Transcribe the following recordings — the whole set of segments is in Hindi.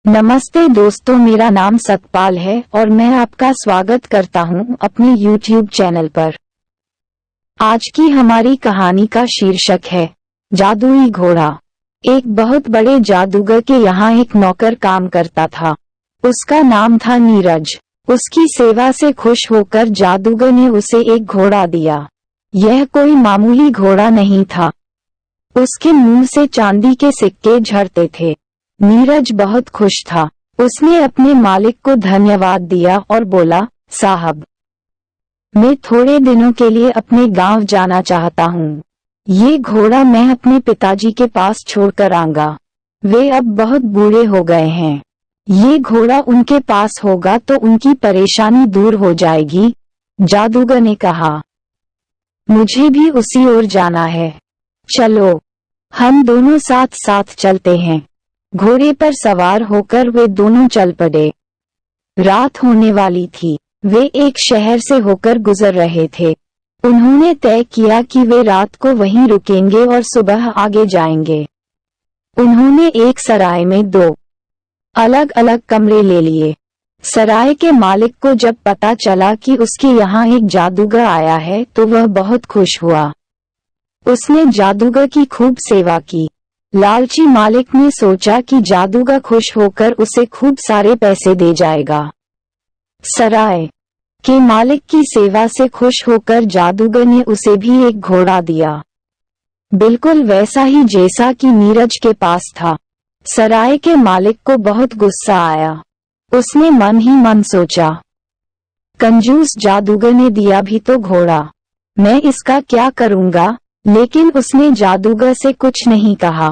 नमस्ते दोस्तों, मेरा नाम सतपाल है और मैं आपका स्वागत करता हूं अपने YouTube चैनल पर। आज की हमारी कहानी का शीर्षक है जादुई घोड़ा। एक बहुत बड़े जादूगर के यहाँ एक नौकर काम करता था। उसका नाम था नीरज। उसकी सेवा से खुश होकर जादूगर ने उसे एक घोड़ा दिया। यह कोई मामूली घोड़ा नहीं था। उसके मुंह से चांदी के सिक्के झड़ते थे। नीरज बहुत खुश था। उसने अपने मालिक को धन्यवाद दिया और बोला, साहब, मैं थोड़े दिनों के लिए अपने गांव जाना चाहता हूँ। ये घोड़ा मैं अपने पिताजी के पास छोड़कर आऊंगा। वे अब बहुत बूढ़े हो गए हैं। ये घोड़ा उनके पास होगा तो उनकी परेशानी दूर हो जाएगी। जादूगर ने कहा, मुझे भी उसी ओर जाना है। चलो, हम दोनों साथ साथ चलते हैं। घोड़े पर सवार होकर वे दोनों चल पड़े। रात होने वाली थी। वे एक शहर से होकर गुजर रहे थे। उन्होंने तय किया कि वे रात को वहीं रुकेंगे और सुबह आगे जाएंगे। उन्होंने एक सराय में 2 अलग अलग कमरे ले लिए। सराय के मालिक को जब पता चला कि उसके यहाँ एक जादूगर आया है तो वह बहुत खुश हुआ। उसने जादूगर की खूब सेवा की। लालची मालिक ने सोचा कि जादूगर खुश होकर उसे खूब सारे पैसे दे जाएगा। सराय के मालिक की सेवा से खुश होकर जादूगर ने उसे भी एक घोड़ा दिया, बिल्कुल वैसा ही जैसा कि नीरज के पास था। सराय के मालिक को बहुत गुस्सा आया। उसने मन ही मन सोचा, कंजूस जादूगर ने दिया भी तो घोड़ा, मैं इसका क्या करूंगा। लेकिन उसने जादूगर से कुछ नहीं कहा।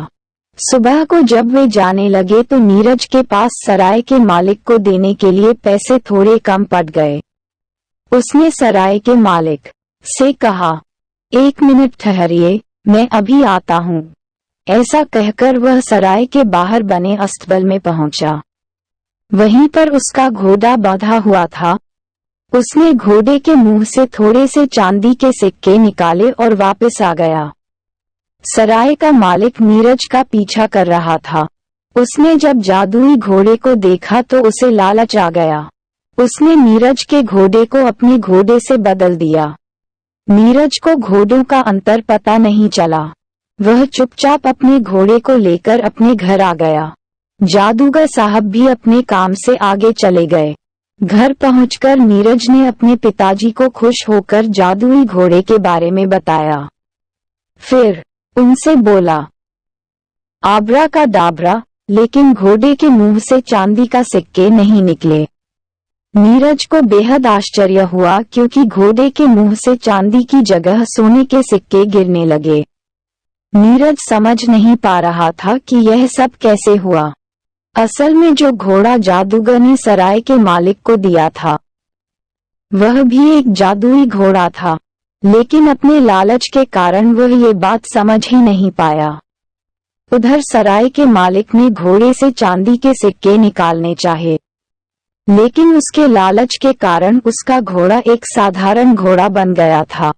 सुबह को जब वे जाने लगे तो नीरज के पास सराय के मालिक को देने के लिए पैसे थोड़े कम पड़ गए। उसने सराय के मालिक से कहा, 1 मिनट ठहरिए, मैं अभी आता हूँ। ऐसा कहकर वह सराय के बाहर बने अस्तबल में पहुंचा। वहीं पर उसका घोड़ा बंधा हुआ था। उसने घोड़े के मुंह से थोड़े से चांदी के सिक्के निकाले और वापस आ गया। सराय का मालिक नीरज का पीछा कर रहा था। उसने जब जादुई घोड़े को देखा तो उसे लालच आ गया। उसने नीरज के घोड़े को अपने घोड़े से बदल दिया। नीरज को घोड़ों का अंतर पता नहीं चला। वह चुपचाप अपने घोड़े को लेकर अपने घर आ गया। जादूगर साहब भी अपने काम से आगे चले गए। घर पहुंचकर नीरज ने अपने पिताजी को खुश होकर जादुई घोड़े के बारे में बताया। फिर उनसे बोला, आबरा का डाबरा, लेकिन घोड़े के मुंह से चांदी का सिक्के नहीं निकले। नीरज को बेहद आश्चर्य हुआ क्योंकि घोड़े के मुंह से चांदी की जगह सोने के सिक्के गिरने लगे। नीरज समझ नहीं पा रहा था कि यह सब कैसे हुआ। असल में जो घोड़ा जादूगर ने सराय के मालिक को दिया था वह भी एक जादुई घोड़ा था, लेकिन अपने लालच के कारण वह ये बात समझ ही नहीं पाया। उधर सराय के मालिक ने घोड़े से चांदी के सिक्के निकालने चाहे, लेकिन उसके लालच के कारण उसका घोड़ा एक साधारण घोड़ा बन गया था।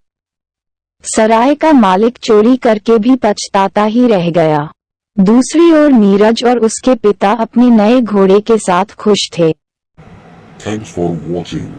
सराय का मालिक चोरी करके भी पछताता ही रह गया। दूसरी ओर नीरज और उसके पिता अपने नए घोड़े के साथ खुश थे। Thanks for watching.